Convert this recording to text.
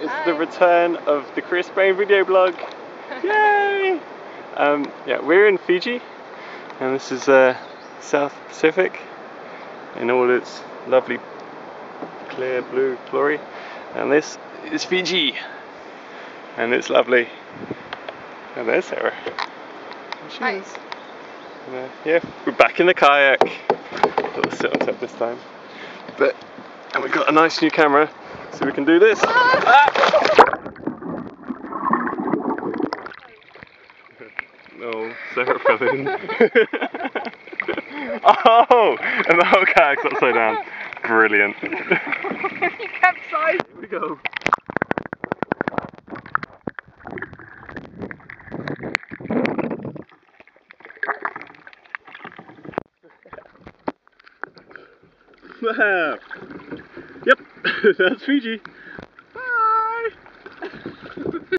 It's the return of the Braine video blog. Yay! Yeah, we're in Fiji, and this is South Pacific in all its lovely clear blue glory. And this is Fiji, and it's lovely. And there's Sarah. There she is. And, yeah, we're back in the kayak. We'll sit on top this time. And we've got a nice new camera, so we can do this. No, Sarah fell in. Oh, and the whole kayak's upside down. Brilliant. You capsized. Here we go. Yep, that's Fiji.